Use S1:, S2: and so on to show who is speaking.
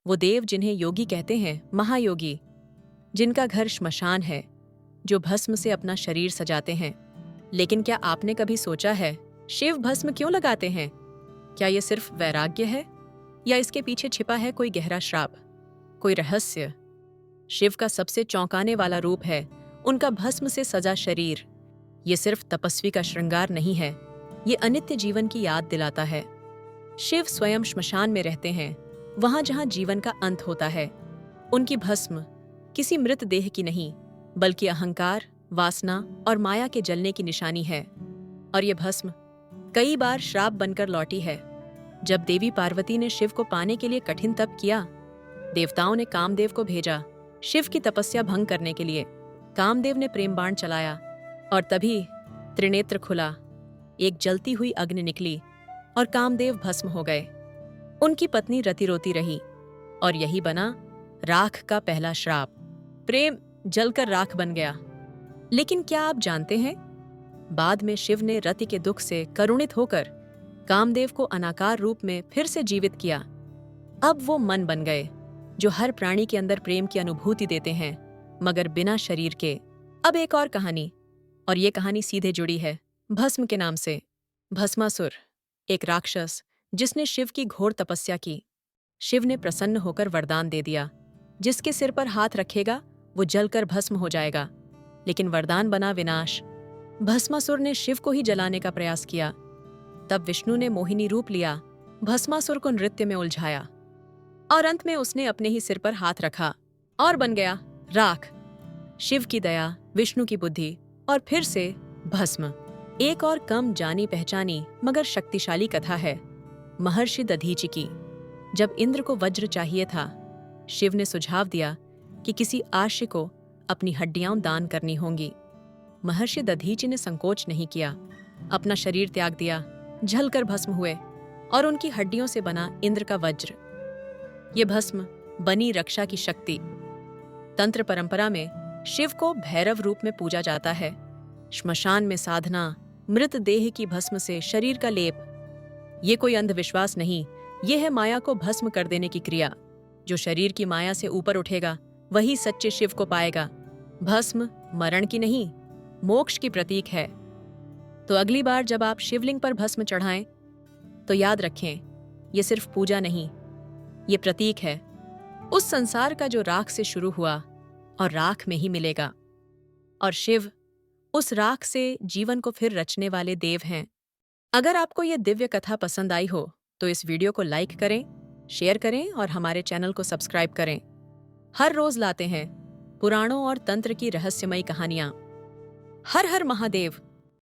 S1: वो देव जिन्हें योगी कहते हैं, महायोगी, जिनका घर श्मशान है, जो भस्म से अपना शरीर सजाते हैं। लेकिन क्या आपने कभी सोचा है, शिव भस्म क्यों लगाते हैं? क्या ये सिर्फ वैराग्य है या इसके पीछे छिपा है कोई गहरा श्राप, कोई रहस्य? शिव का सबसे चौंकाने वाला रूप है उनका भस्म से सजा शरीर। ये सिर्फ तपस्वी का श्रृंगार नहीं है, ये अनित्य जीवन की याद दिलाता है। शिव स्वयं श्मशान में रहते हैं, वहां जहां जीवन का अंत होता है। उनकी भस्म किसी मृत देह की नहीं, बल्कि अहंकार, वासना और माया के जलने की निशानी है। और ये भस्म कई बार श्राप बनकर लौटी है। जब देवी पार्वती ने शिव को पाने के लिए कठिन तप किया, देवताओं ने कामदेव को भेजा शिव की तपस्या भंग करने के लिए। कामदेव ने प्रेम बाण चलाया और तभी त्रिनेत्र खुला, एक जलती हुई अग्नि निकली और कामदेव भस्म हो गए। उनकी पत्नी रति रोती रही और यही बना राख का पहला श्राप। प्रेम जलकर राख बन गया। लेकिन क्या आप जानते हैं, बाद में शिव ने रति के दुख से करुणित होकर कामदेव को अनाकार रूप में फिर से जीवित किया। अब वो मन बन गए जो हर प्राणी के अंदर प्रेम की अनुभूति देते हैं, मगर बिना शरीर के। अब एक और कहानी, और ये कहानी सीधे जुड़ी है भस्म के नाम से। भस्मासुर, एक राक्षस जिसने शिव की घोर तपस्या की। शिव ने प्रसन्न होकर वरदान दे दिया, जिसके सिर पर हाथ रखेगा वो जलकर भस्म हो जाएगा। लेकिन वरदान बना विनाश। भस्मासुर ने शिव को ही जलाने का प्रयास किया। तब विष्णु ने मोहिनी रूप लिया, भस्मासुर को नृत्य में उलझाया और अंत में उसने अपने ही सिर पर हाथ रखा और बन गया राख। शिव की दया, विष्णु की बुद्धि और फिर से भस्म। एक और कम जानी पहचानी मगर शक्तिशाली कथा है महर्षि दधीचि की। जब इंद्र को वज्र चाहिए था, शिव ने सुझाव दिया कि किसी आश्य को अपनी हड्डियां दान करनी होंगी। महर्षि दधीचि ने संकोच नहीं किया, अपना शरीर त्याग दिया, जलकर भस्म हुए और उनकी हड्डियों से बना इंद्र का वज्र। ये भस्म बनी रक्षा की शक्ति। तंत्र परंपरा में शिव को भैरव रूप में पूजा जाता है। श्मशान में साधना, मृत देह की भस्म से शरीर का लेप। ये कोई अंधविश्वास नहीं, ये है माया को भस्म कर देने की क्रिया। जो शरीर की माया से ऊपर उठेगा वही सच्चे शिव को पाएगा। भस्म मरण की नहीं, मोक्ष की प्रतीक है। तो अगली बार जब आप शिवलिंग पर भस्म चढ़ाएं तो याद रखें, ये सिर्फ पूजा नहीं, ये प्रतीक है उस संसार का जो राख से शुरू हुआ और राख में ही मिलेगा। और शिव उस राख से जीवन को फिर रचने वाले देव हैं। अगर आपको ये दिव्य कथा पसंद आई हो तो इस वीडियो को लाइक करें, शेयर करें और हमारे चैनल को सब्सक्राइब करें। हर रोज लाते हैं पुराणों और तंत्र की रहस्यमयी कहानियां। हर हर महादेव।